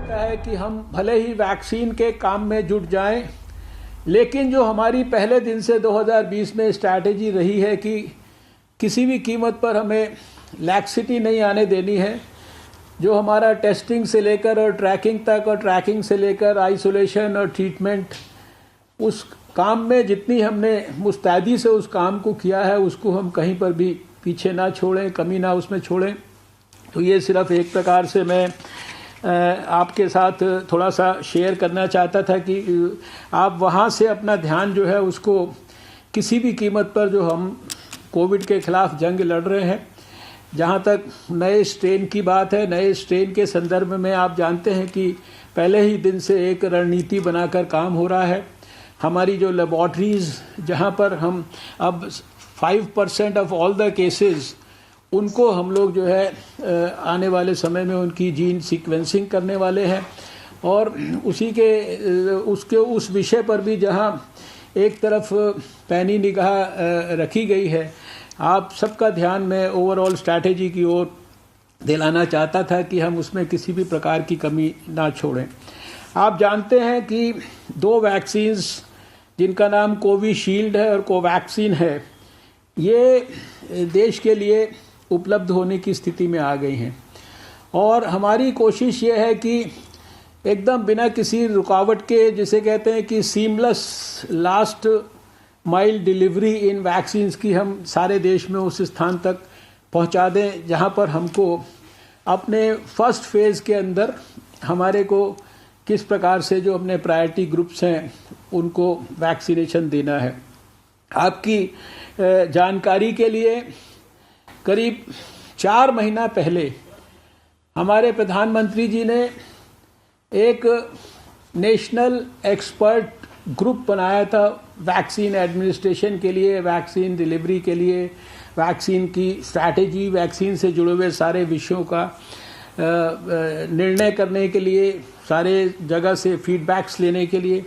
लगता है कि हम भले ही वैक्सीन के काम में जुट जाएं, लेकिन जो हमारी पहले दिन से 2020 में स्ट्रैटेजी रही है कि किसी भी कीमत पर हमें लैक्सिटी नहीं आने देनी है। जो हमारा टेस्टिंग से लेकर और ट्रैकिंग तक और ट्रैकिंग से लेकर आइसोलेशन और ट्रीटमेंट, उस काम में जितनी हमने मुस्तैदी से उस काम को किया है, उसको हम कहीं पर भी पीछे ना छोड़ें, कमी ना उसमें छोड़ें। तो ये सिर्फ एक प्रकार से मैं आपके साथ थोड़ा सा शेयर करना चाहता था कि आप वहाँ से अपना ध्यान जो है उसको किसी भी कीमत पर, जो हम कोविड के खिलाफ जंग लड़ रहे हैं, जहाँ तक नए स्ट्रेन की बात है, नए स्ट्रेन के संदर्भ में आप जानते हैं कि पहले ही दिन से एक रणनीति बनाकर काम हो रहा है। हमारी जो लेबॉर्ट्रीज़, जहाँ पर हम अब 5% ऑफ ऑल द केसेस, उनको हम लोग जो है आने वाले समय में उनकी जीन सीक्वेंसिंग करने वाले हैं। और उस विषय पर भी जहाँ एक तरफ पैनी निगाह रखी गई है, आप सबका ध्यान मैं ओवरऑल स्ट्रैटेजी की ओर दिलाना चाहता था कि हम उसमें किसी भी प्रकार की कमी ना छोड़ें। आप जानते हैं कि 2 वैक्सीन्स, जिनका नाम कोविशील्ड है और कोवैक्सीन है, ये देश के लिए उपलब्ध होने की स्थिति में आ गई हैं। और हमारी कोशिश ये है कि एकदम बिना किसी रुकावट के, जिसे कहते हैं कि सीमलेस लास्ट माइल डिलीवरी इन वैक्सीन्स की, हम सारे देश में उस स्थान तक पहुंचा दें जहां पर हमको अपने फर्स्ट फेज़ के अंदर हमारे को किस प्रकार से जो अपने प्रायोरिटी ग्रुप्स हैं उनको वैक्सीनेशन देना है। आपकी जानकारी के लिए करीब 4 महीना पहले हमारे प्रधानमंत्री जी ने एक नेशनल एक्सपर्ट ग्रुप बनाया था वैक्सीन एडमिनिस्ट्रेशन के लिए, वैक्सीन डिलीवरी के लिए, वैक्सीन की स्ट्रैटेजी, वैक्सीन से जुड़े हुए सारे विषयों का निर्णय करने के लिए, सारे जगह से फीडबैक्स लेने के लिए,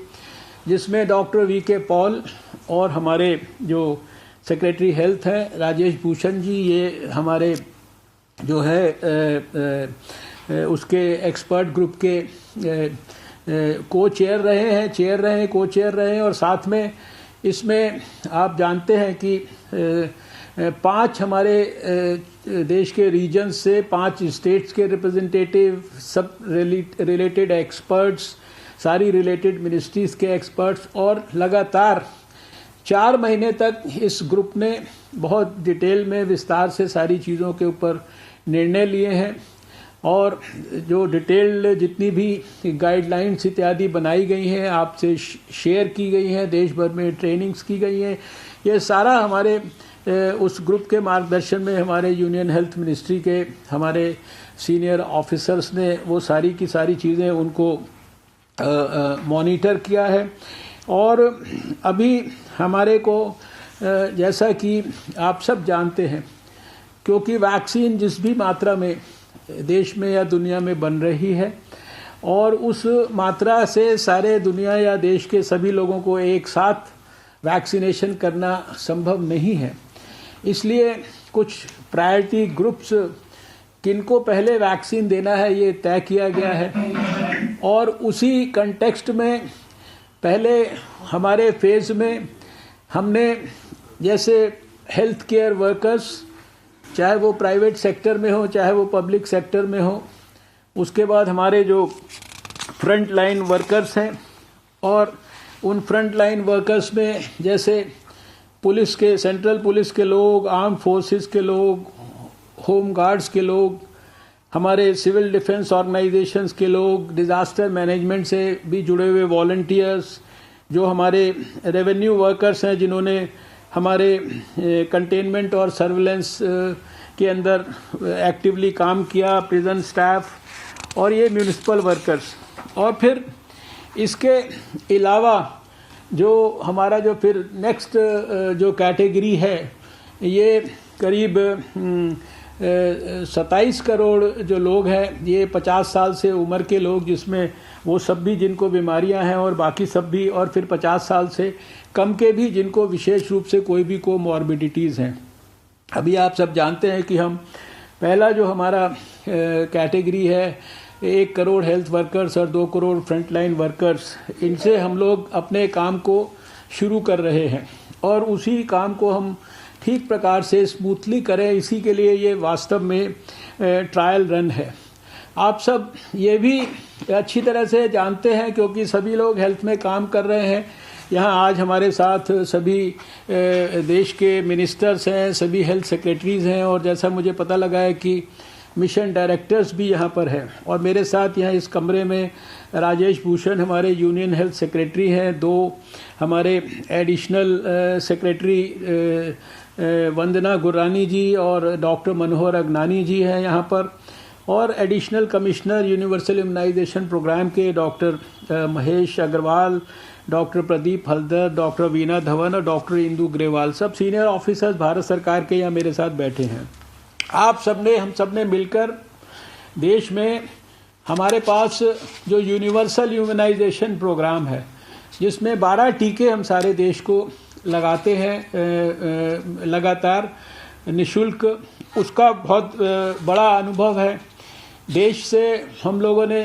जिसमें डॉक्टर वीके पॉल और हमारे जो सेक्रेटरी हेल्थ हैं राजेश भूषण जी, ये हमारे जो है उसके एक्सपर्ट ग्रुप के को चेयर रहे हैं। और साथ में इसमें आप जानते हैं कि 5 हमारे देश के रीजन्स से 5 स्टेट्स के रिप्रेजेंटेटिव, सब रिलेटेड एक्सपर्ट्स, सारी रिलेटेड मिनिस्ट्रीज़ के एक्सपर्ट्स, और लगातार 4 महीने तक इस ग्रुप ने बहुत डिटेल में विस्तार से सारी चीज़ों के ऊपर निर्णय लिए हैं। और जो डिटेल्ड जितनी भी गाइडलाइंस इत्यादि बनाई गई हैं, आपसे शेयर की गई हैं, देश भर में ट्रेनिंग्स की गई हैं, ये सारा हमारे उस ग्रुप के मार्गदर्शन में हमारे यूनियन हेल्थ मिनिस्ट्री के हमारे सीनियर ऑफिसर्स ने वो सारी की सारी चीज़ें उनको मॉनिटर किया है। और अभी हमारे को जैसा कि आप सब जानते हैं, क्योंकि वैक्सीन जिस भी मात्रा में देश में या दुनिया में बन रही है, और उस मात्रा से सारे दुनिया या देश के सभी लोगों को एक साथ वैक्सीनेशन करना संभव नहीं है। इसलिए कुछ प्रायोरिटी ग्रुप्स किनको पहले वैक्सीन देना है ये तय किया गया है। और उसी कंटेक्स्ट में पहले हमारे फेज़ में हमने जैसे हेल्थ केयर वर्कर्स, चाहे वो प्राइवेट सेक्टर में हो चाहे वो पब्लिक सेक्टर में हो, उसके बाद हमारे जो फ्रंट लाइन वर्कर्स हैं, और उन फ्रंट लाइन वर्कर्स में जैसे पुलिस के, सेंट्रल पुलिस के लोग, आर्म फोर्सेस के लोग, होम गार्ड्स के लोग, हमारे सिविल डिफेंस ऑर्गेनाइजेशंस के लोग, डिज़ास्टर मैनेजमेंट से भी जुड़े हुए वॉलंटियर्स, जो हमारे रेवेन्यू वर्कर्स हैं जिन्होंने हमारे कंटेनमेंट और सर्विलेंस के अंदर एक्टिवली काम किया, प्रिजन स्टाफ, और ये म्यूनिसिपल वर्कर्स। और फिर इसके अलावा जो हमारा जो फिर नेक्स्ट जो कैटेगरी है, ये करीब 27 करोड़ जो लोग हैं, ये 50 साल से उम्र के लोग, जिसमें वो सब भी जिनको बीमारियां हैं और बाकी सब भी, और फिर 50 साल से कम के भी जिनको विशेष रूप से कोई भी कोमॉर्बिडिटीज़ हैं। अभी आप सब जानते हैं कि हम पहला जो हमारा कैटेगरी है 1 करोड़ हेल्थ वर्कर्स और 2 करोड़ फ्रंटलाइन वर्कर्स, इनसे हम लोग अपने काम को शुरू कर रहे हैं और उसी काम को हम ठीक प्रकार से स्मूथली करें, इसी के लिए ये वास्तव में ट्रायल रन है। आप सब ये भी अच्छी तरह से जानते हैं क्योंकि सभी लोग हेल्थ में काम कर रहे हैं। यहाँ आज हमारे साथ सभी देश के मिनिस्टर्स हैं, सभी हेल्थ सेक्रेटरीज़ हैं और जैसा मुझे पता लगा है कि मिशन डायरेक्टर्स भी यहाँ पर हैं। और मेरे साथ यहाँ इस कमरे में राजेश भूषण हमारे यूनियन हेल्थ सेक्रेटरी हैं, 2 हमारे एडिशनल सेक्रेटरी वंदना गुर्रानी जी और डॉक्टर मनोहर अगनानी जी हैं यहाँ पर, और additional commissioner universal immunization programme के doctor Mahesh Agarwal, doctor Pradeep Haldar, doctor Veena Dhawan और डॉक्टर इंदू ग्रेवाल, सब सीनियर ऑफिसर्स भारत सरकार के यहाँ मेरे साथ बैठे हैं। आप सबने, हम सब ने मिलकर देश में हमारे पास जो यूनिवर्सल इम्यूनाइजेशन प्रोग्राम है, जिसमें 12 टीके हम सारे देश को लगाते हैं लगातार निःशुल्क, उसका बहुत बड़ा अनुभव है। देश से हम लोगों ने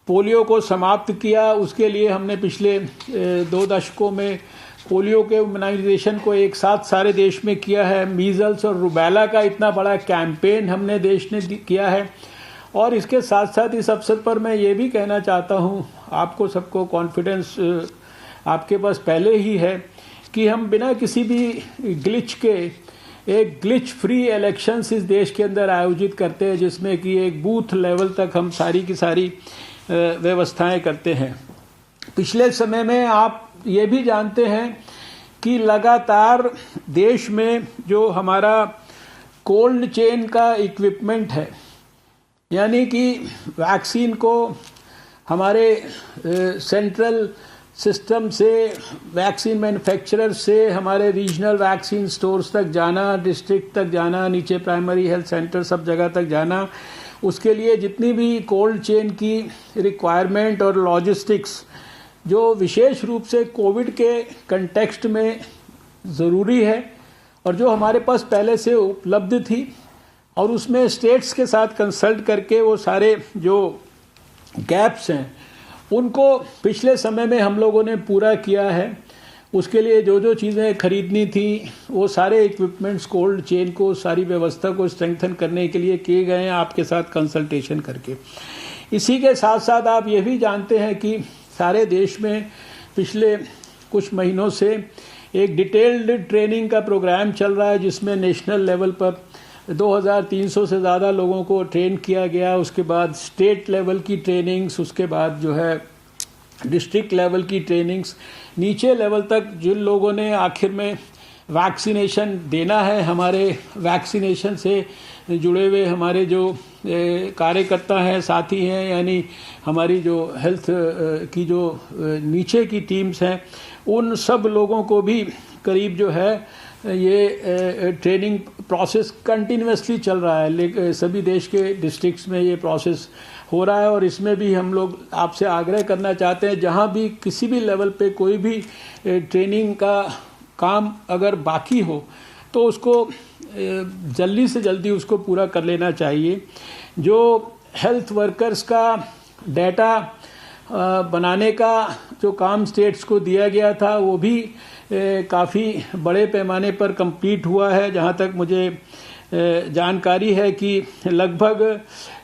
पोलियो को समाप्त किया, उसके लिए हमने पिछले 2 दशकों में पोलियो के इम्यूनाइजेशन को एक साथ सारे देश में किया है। मीजल्स और रुबेला का इतना बड़ा कैंपेन हमने देश ने किया है। और इसके साथ साथ इस अवसर पर मैं ये भी कहना चाहता हूँ, आपको सबको कॉन्फिडेंस आपके पास पहले ही है कि हम बिना किसी भी ग्लिच के एक ग्लिच फ्री इलेक्शंस इस देश के अंदर आयोजित करते हैं, जिसमें कि एक बूथ लेवल तक हम सारी की सारी व्यवस्थाएं करते हैं। पिछले समय में आप ये भी जानते हैं कि लगातार देश में जो हमारा कोल्ड चेन का इक्विपमेंट है, यानी कि वैक्सीन को हमारे सेंट्रल सिस्टम से, वैक्सीन मैन्युफैक्चरर से हमारे रीजनल वैक्सीन स्टोर्स तक जाना, डिस्ट्रिक्ट तक जाना, नीचे प्राइमरी हेल्थ सेंटर सब जगह तक जाना, उसके लिए जितनी भी कोल्ड चेन की रिक्वायरमेंट और लॉजिस्टिक्स जो विशेष रूप से कोविड के कंटेक्स्ट में ज़रूरी है और जो हमारे पास पहले से उपलब्ध थी, और उसमें स्टेट्स के साथ कंसल्ट करके वो सारे जो गैप्स हैं उनको पिछले समय में हम लोगों ने पूरा किया है। उसके लिए जो जो चीज़ें खरीदनी थी वो सारे इक्विपमेंट्स कोल्ड चेन को, सारी व्यवस्था को स्ट्रेंथन करने के लिए किए गए हैं आपके साथ कंसल्टेशन करके। इसी के साथ साथ आप ये भी जानते हैं कि सारे देश में पिछले कुछ महीनों से एक डिटेल्ड ट्रेनिंग का प्रोग्राम चल रहा है, जिसमें नेशनल लेवल पर 2300 से ज़्यादा लोगों को ट्रेन किया गया। उसके बाद स्टेट लेवल की ट्रेनिंग्स, उसके बाद जो है डिस्ट्रिक्ट लेवल की ट्रेनिंग्स, नीचे लेवल तक जिन लोगों ने आखिर में वैक्सीनेशन देना है, हमारे वैक्सीनेशन से जुड़े हुए हमारे जो कार्यकर्ता हैं, साथी हैं, यानी हमारी जो हेल्थ की जो नीचे की टीम्स हैं, उन सब लोगों को भी करीब जो है ये ट्रेनिंग प्रोसेस कंटिन्यूसली चल रहा है। सभी देश के डिस्ट्रिक्ट्स में ये प्रोसेस हो रहा है और इसमें भी हम लोग आपसे आग्रह करना चाहते हैं, जहाँ भी किसी भी लेवल पे कोई भी ट्रेनिंग का काम अगर बाकी हो तो उसको जल्दी से जल्दी उसको पूरा कर लेना चाहिए। जो हेल्थ वर्कर्स का डाटा बनाने का जो काम स्टेट्स को दिया गया था वो भी काफ़ी बड़े पैमाने पर कंप्लीट हुआ है। जहाँ तक मुझे जानकारी है कि लगभग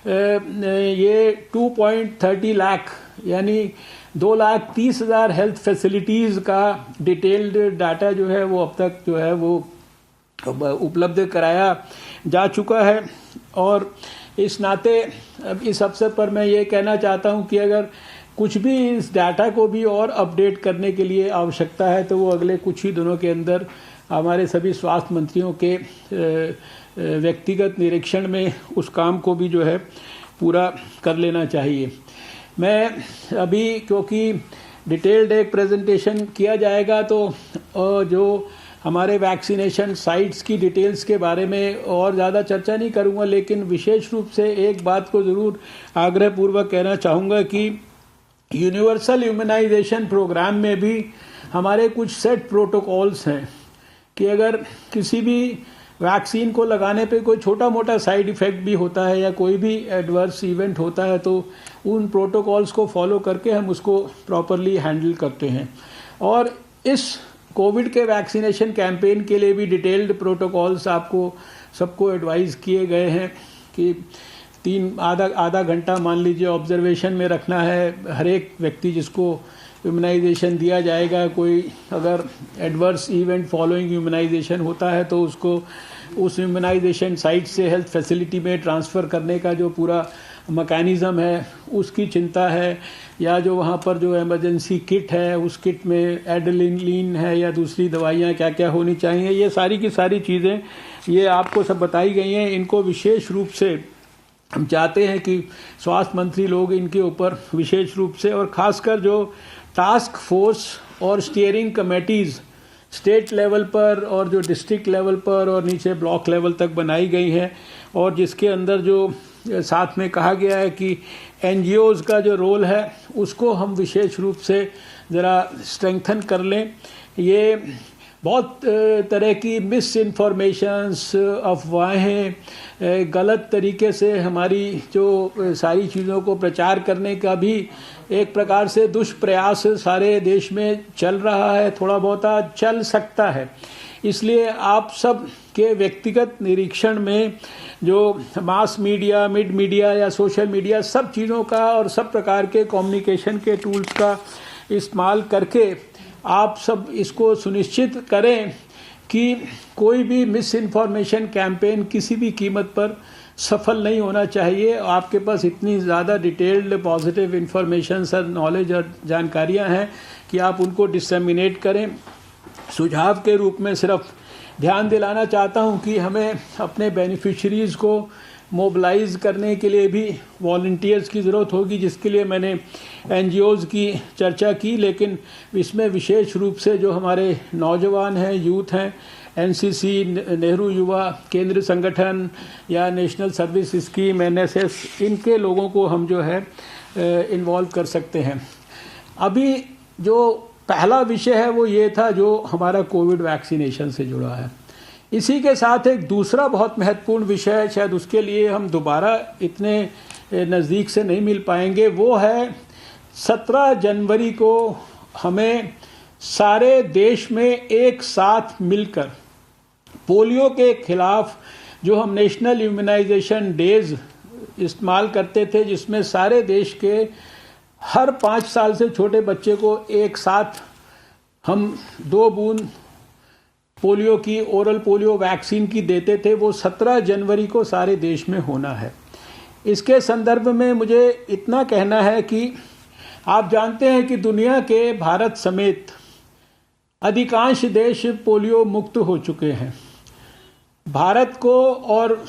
ये 2.30 लाख यानी 2,30,000 हेल्थ फैसिलिटीज़ का डिटेल्ड डाटा जो है वो अब तक जो है वो उपलब्ध कराया जा चुका है। और इस नाते अब इस अवसर पर मैं ये कहना चाहता हूँ कि अगर कुछ भी इस डाटा को भी और अपडेट करने के लिए आवश्यकता है तो वो अगले कुछ ही दिनों के अंदर हमारे सभी स्वास्थ्य मंत्रियों के व्यक्तिगत निरीक्षण में उस काम को भी जो है पूरा कर लेना चाहिए। मैं अभी क्योंकि डिटेल्ड एक प्रेजेंटेशन किया जाएगा तो जो हमारे वैक्सीनेशन साइट्स की डिटेल्स के बारे में और ज़्यादा चर्चा नहीं करूँगा, लेकिन विशेष रूप से एक बात को ज़रूर आग्रहपूर्वक कहना चाहूँगा कि यूनिवर्सल इम्यूनाइजेशन प्रोग्राम में भी हमारे कुछ सेट प्रोटोकॉल्स हैं कि अगर किसी भी वैक्सीन को लगाने पे कोई छोटा मोटा साइड इफ़ेक्ट भी होता है या कोई भी एडवर्स इवेंट होता है तो उन प्रोटोकॉल्स को फॉलो करके हम उसको प्रॉपरली हैंडल करते हैं। और इस कोविड के वैक्सीनेशन कैंपेन के लिए भी डिटेल्ड प्रोटोकॉल्स आपको सबको एडवाइस किए गए हैं कि आधा घंटा मान लीजिए ऑब्जर्वेशन में रखना है हर एक व्यक्ति जिसको इम्यूनाइजेशन दिया जाएगा। कोई अगर एडवर्स इवेंट फॉलोइंग इम्यूनाइजेशन होता है तो उसको उस इम्यूनाइजेशन साइट से हेल्थ फैसिलिटी में ट्रांसफ़र करने का जो पूरा मैकेनिज़्म है उसकी चिंता है, या जो वहाँ पर जो इमरजेंसी किट है उस किट में एड्रेनलिन है या दूसरी दवाइयाँ क्या क्या होनी चाहिए, ये सारी की सारी चीज़ें ये आपको सब बताई गई हैं। इनको विशेष रूप से हम चाहते हैं कि स्वास्थ्य मंत्री लोग इनके ऊपर विशेष रूप से और ख़ासकर जो टास्क फोर्स और स्टीयरिंग कमेटीज़ स्टेट लेवल पर और जो डिस्ट्रिक्ट लेवल पर और नीचे ब्लॉक लेवल तक बनाई गई हैं और जिसके अंदर जो साथ में कहा गया है कि एनजीओज़ का जो रोल है उसको हम विशेष रूप से ज़रा स्ट्रेंथन कर लें। ये बहुत तरह की मिस इन्फॉर्मेशंस, अफवाहें, गलत तरीके से हमारी जो सारी चीज़ों को प्रचार करने का भी एक प्रकार से दुष्प्रयास सारे देश में चल रहा है, थोड़ा बहुत चल सकता है। इसलिए आप सब के व्यक्तिगत निरीक्षण में जो मास मीडिया, मिड मीडिया या सोशल मीडिया सब चीज़ों का और सब प्रकार के कम्युनिकेशन के टूल्स का इस्तेमाल करके आप सब इसको सुनिश्चित करें कि कोई भी मिस इन्फॉर्मेशन कैंपेन किसी भी कीमत पर सफल नहीं होना चाहिए। आपके पास इतनी ज़्यादा डिटेल्ड पॉजिटिव इन्फॉर्मेशन और नॉलेज और जानकारियां हैं कि आप उनको डिसेमिनेट करें। सुझाव के रूप में सिर्फ ध्यान दिलाना चाहता हूं कि हमें अपने बेनिफिशरीज़ को मोबिलाइज़ करने के लिए भी वॉलंटियर्स की ज़रूरत होगी, जिसके लिए मैंने एनजीओज़ की चर्चा की, लेकिन इसमें विशेष रूप से जो हमारे नौजवान हैं, यूथ हैं, एनसीसी, नेहरू युवा केंद्र संगठन या नेशनल सर्विस स्कीम, एनएसएस, इनके लोगों को हम जो है इन्वॉल्व कर सकते हैं। अभी जो पहला विषय है वो ये था जो हमारा कोविड वैक्सीनेशन से जुड़ा है। इसी के साथ एक दूसरा बहुत महत्वपूर्ण विषय, शायद उसके लिए हम दोबारा इतने नज़दीक से नहीं मिल पाएंगे, वो है 17 जनवरी को हमें सारे देश में एक साथ मिलकर पोलियो के खिलाफ जो हम नेशनल इम्यूनाइजेशन डेज इस्तेमाल करते थे, जिसमें सारे देश के हर 5 साल से छोटे बच्चे को एक साथ हम 2 बूंद पोलियो की, ओरल पोलियो वैक्सीन की देते थे, वो 17 जनवरी को सारे देश में होना है। इसके संदर्भ में मुझे इतना कहना है कि आप जानते हैं कि दुनिया के भारत समेत अधिकांश देश पोलियो मुक्त हो चुके हैं। भारत को और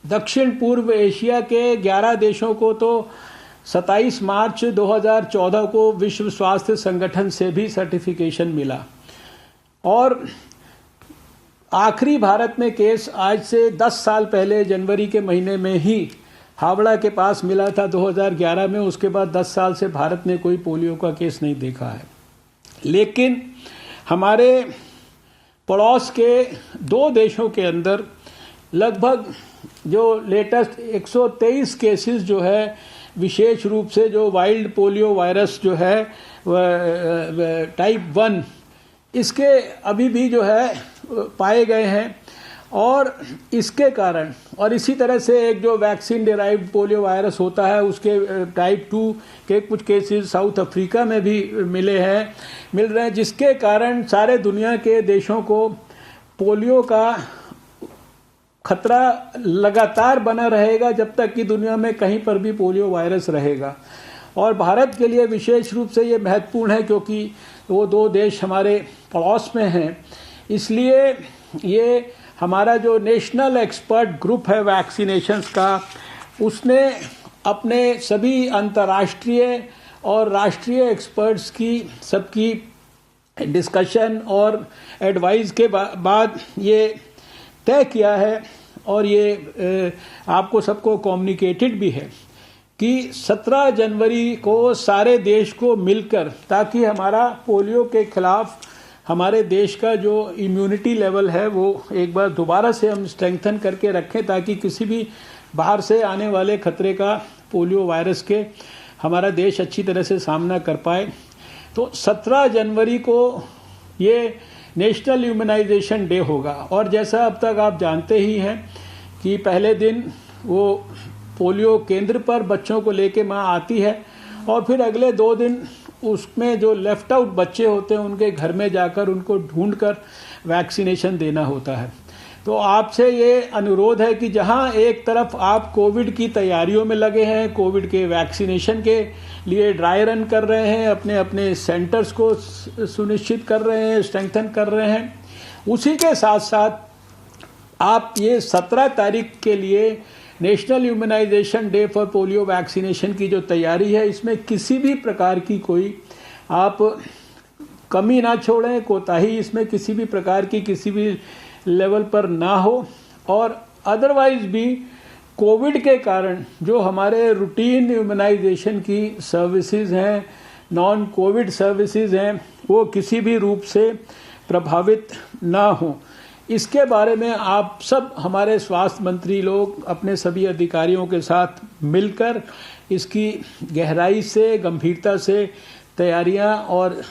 दक्षिण पूर्व एशिया के 11 देशों को तो 27 मार्च 2014 को विश्व स्वास्थ्य संगठन से भी सर्टिफिकेशन मिला, और आखिरी भारत में केस आज से 10 साल पहले जनवरी के महीने में ही हावड़ा के पास मिला था 2011 में। उसके बाद 10 साल से भारत ने कोई पोलियो का केस नहीं देखा है। लेकिन हमारे पड़ोस के 2 देशों के अंदर लगभग जो लेटेस्ट 123 केसेस जो है, विशेष रूप से जो वाइल्ड पोलियो वायरस जो है टाइप 1, इसके अभी भी जो है पाए गए हैं। और इसके कारण, और इसी तरह से एक जो वैक्सीन डिराइव्ड पोलियो वायरस होता है उसके टाइप 2 के कुछ केसेस साउथ अफ्रीका में भी मिल रहे हैं, जिसके कारण सारे दुनिया के देशों को पोलियो का खतरा लगातार बना रहेगा जब तक कि दुनिया में कहीं पर भी पोलियो वायरस रहेगा। और भारत के लिए विशेष रूप से ये महत्वपूर्ण है क्योंकि वो 2 देश हमारे पड़ोस में हैं। इसलिए ये हमारा जो नेशनल एक्सपर्ट ग्रुप है वैक्सीनेशंस का, उसने अपने सभी अंतर्राष्ट्रीय और राष्ट्रीय एक्सपर्ट्स की सबकी डिस्कशन और एडवाइस के बाद ये तय किया है, और ये आपको सबको कम्युनिकेटेड भी है कि 17 जनवरी को सारे देश को मिलकर, ताकि हमारा पोलियो के खिलाफ हमारे देश का जो इम्यूनिटी लेवल है वो एक बार दोबारा से हम स्ट्रेंथन करके रखें, ताकि किसी भी बाहर से आने वाले खतरे का, पोलियो वायरस के, हमारा देश अच्छी तरह से सामना कर पाए। तो 17 जनवरी को ये नेशनल इम्यूनाइजेशन डे होगा, और जैसा अब तक आप जानते ही हैं कि पहले दिन वो पोलियो केंद्र पर बच्चों को लेके माँ आती है, और फिर अगले 2 दिन उसमें जो लेफ्ट आउट बच्चे होते हैं उनके घर में जाकर उनको ढूंढकर वैक्सीनेशन देना होता है। तो आपसे ये अनुरोध है कि जहां एक तरफ आप कोविड की तैयारियों में लगे हैं, कोविड के वैक्सीनेशन के लिए ड्राई रन कर रहे हैं, अपने अपने सेंटर्स को सुनिश्चित कर रहे हैं, स्ट्रेंथन कर रहे हैं, उसी के साथ साथ आप ये 17 तारीख के लिए national immunisation day for polio vaccination की जो तैयारी है, इसमें किसी भी प्रकार की कोई आप कमी ना छोड़ें, कोताही इसमें किसी भी प्रकार की किसी भी लेवल पर ना हो। और अदरवाइज भी कोविड के कारण जो हमारे रूटीन इम्यूनाइजेशन की सर्विसेज हैं, नॉन कोविड सर्विसेज हैं, वो किसी भी रूप से प्रभावित ना हो, इसके बारे में आप सब हमारे स्वास्थ्य मंत्री लोग अपने सभी अधिकारियों के साथ मिलकर इसकी गहराई से, गंभीरता से तैयारियां और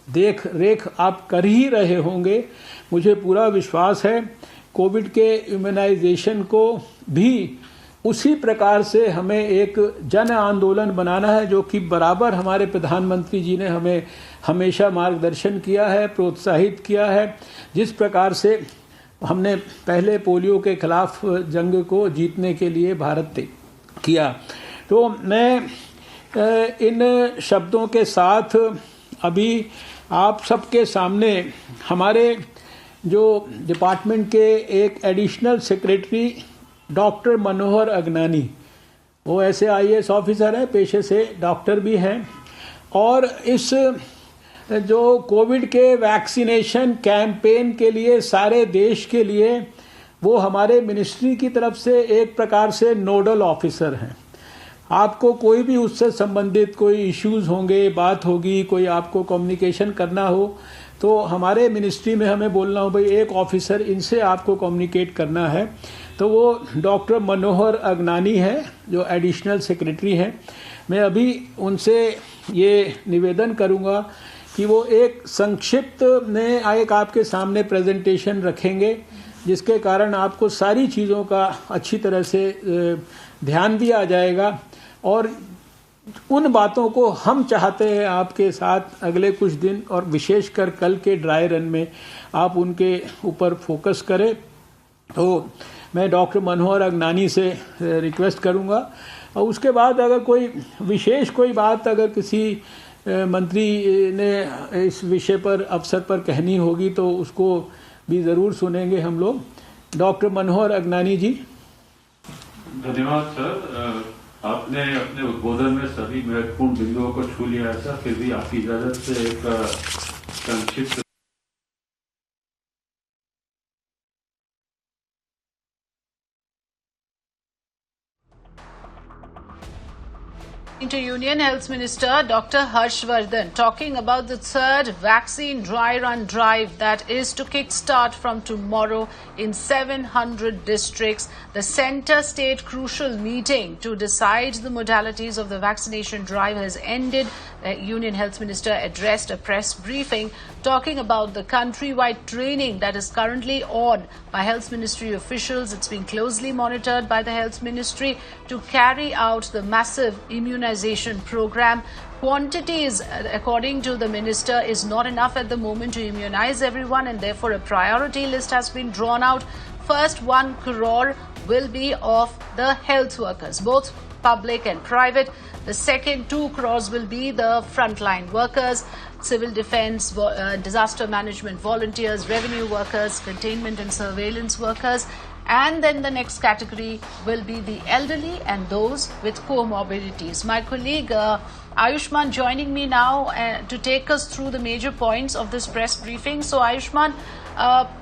देख रेख आप कर ही रहे होंगे। मुझे पूरा विश्वास है कोविड के इम्यूनाइजेशन को भी उसी प्रकार से हमें एक जन आंदोलन बनाना है, जो कि बराबर हमारे प्रधानमंत्री जी ने हमें हमेशा मार्गदर्शन किया है, प्रोत्साहित किया है। जिस प्रकार से हमने पहले पोलियो के खिलाफ जंग को जीतने के लिए भारत ने किया। तो मैं इन शब्दों के साथ अभी आप सबके सामने हमारे जो डिपार्टमेंट के एक additional secretary doctor Manohar Agnani, वो ऐसे IAS ऑफिसर हैं, पेशे से डॉक्टर भी हैं, और इस जो कोविड के वैक्सीनेशन कैंपेन के लिए सारे देश के लिए वो हमारे मिनिस्ट्री की तरफ से एक प्रकार से नोडल ऑफिसर हैं। आपको कोई भी उससे संबंधित कोई इश्यूज होंगे, बात होगी, कोई आपको कम्युनिकेशन करना हो, तो हमारे मिनिस्ट्री में हमें बोलना हो भाई एक ऑफिसर इनसे आपको कम्युनिकेट करना है, तो वो डॉक्टर मनोहर अगनानी है जो एडिशनल सेक्रेटरी हैं। मैं अभी उनसे ये निवेदन करूंगा कि वो एक संक्षिप्त में एक आपके सामने प्रेजेंटेशन रखेंगे, जिसके कारण आपको सारी चीज़ों का अच्छी तरह से ध्यान भी आ जाएगा, और उन बातों को हम चाहते हैं आपके साथ अगले कुछ दिन और विशेषकर कल के ड्राई रन में आप उनके ऊपर फोकस करें। तो मैं डॉक्टर मनोहर अगनानी से रिक्वेस्ट करूंगा, और उसके बाद अगर कोई विशेष कोई बात अगर किसी मंत्री ने इस विषय पर अवसर पर कहनी होगी तो उसको भी ज़रूर सुनेंगे हम लोग। डॉक्टर मनोहर अगनानी जी। धन्यवाद सर, आपने अपने उद्बोधन में सभी महत्वपूर्ण बिंदुओं को छू लिया है सर। फिर भी आपकी इजाजत से एक संक्षिप्त to Union Health Minister Dr. Harshvardhan talking about the third vaccine dry run drive that is to kickstart from tomorrow in 700 districts. The center-state crucial meeting to decide the modalities of the vaccination drive has ended. The Union Health Minister addressed a press briefing talking about the countrywide training that is currently on by Health Ministry officials. It's being closely monitored by the Health Ministry to carry out the massive immunization program. Quantities, according to the minister, is not enough at the moment to immunize everyone, and therefore a priority list has been drawn out. First 1 crore will be of the health workers, both public and private. The second 2 crores will be the frontline workers, civil defense, disaster management volunteers, revenue workers, containment and surveillance workers. And then the next category will be the elderly and those with comorbidities. My colleague Ayushman joining me now to take us through the major points of this press briefing. So Ayushman,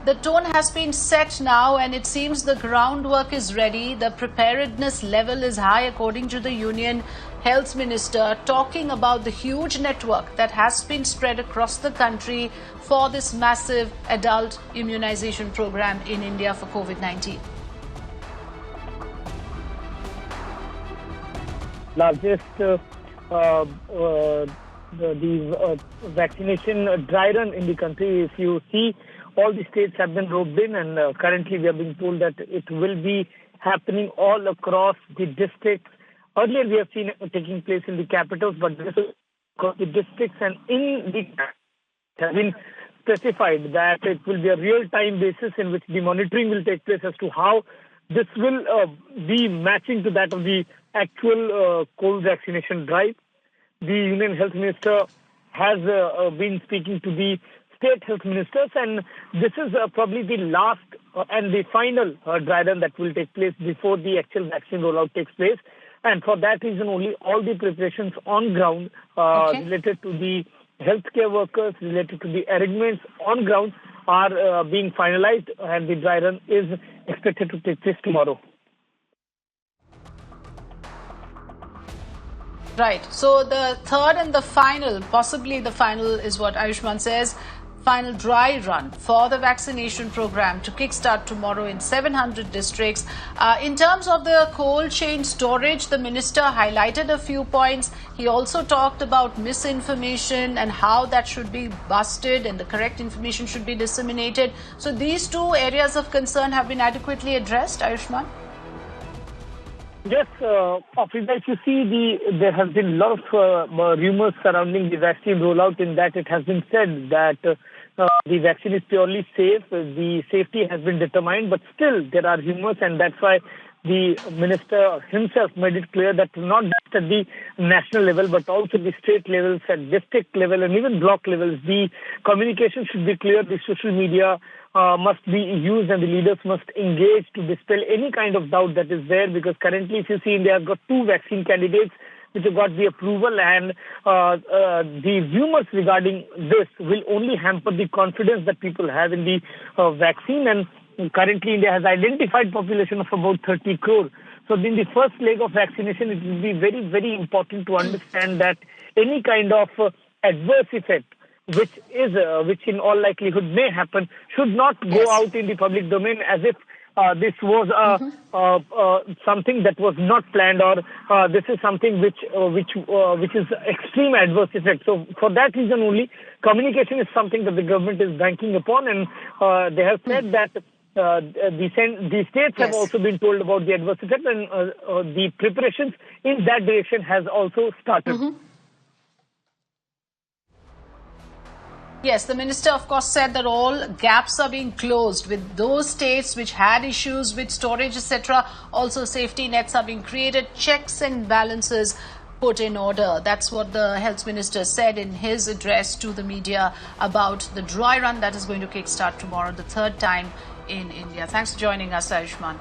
the tone has been set now and it seems the groundwork is ready. The preparedness level is high according to the Union Health Minister, talking about the huge network that has been spread across the country for this massive adult immunization program in India for COVID-19. Largest the vaccination dry run in the country. If you see, all the states have been roped in, and currently we are being told that it will be happening all across the districts. Earlier we have seen it taking place in the capitals, but this is across the districts, and in the has been specified that it will be a real-time basis in which the monitoring will take place as to how this will be matching to that of the actual COVID vaccination drive. The Union Health Minister has been speaking to the state health ministers, and this is probably the last and the final dry run that will take place before the actual vaccine rollout takes place. And for that reason only, all the preparations on ground related to the healthcare workers, related to the arrangements on ground are being finalized, and the dry run is expected to take place tomorrow. Right. So the third and the final, possibly the final is what Ayushman says, final dry run for the vaccination program to kickstart tomorrow in 700 districts. In terms of the cold chain storage, the minister highlighted a few points. He also talked about misinformation and how that should be busted and the correct information should be disseminated. So these two areas of concern have been adequately addressed, Ayushman? Yes, Afriza, if you see, there has been a lot of rumors surrounding the vaccine rollout, in that it has been said that the vaccine is purely safe, the safety has been determined, but still there are rumors, and that's why the minister himself made it clear that not just at the national level, but also the state levels, at district level, and even block levels, the communication should be clear, the social media must be used, and the leaders must engage to dispel any kind of doubt that is there, because currently, if you see, India has got 2 vaccine candidates which have got the approval, and the rumors regarding this will only hamper the confidence that people have in the vaccine. And currently, India has identified population of about 30 crore. So in the first leg of vaccination, it will be very, very important to understand that any kind of adverse effect which in all likelihood may happen should not go out in the public domain as if this was something that was not planned, or this is something which is extreme adverse effect. So for that reason only, communication is something that the government is banking upon, and they have said that the states have also been told about the adverse effect, and the preparations in that direction has also started. Yes, the minister, of course, said that all gaps are being closed with those states which had issues with storage, etc. Also, safety nets are being created, checks and balances put in order. That's what the health minister said in his address to the media about the dry run that is going to kickstart tomorrow, the third time in India. Thanks for joining us, Ayushman.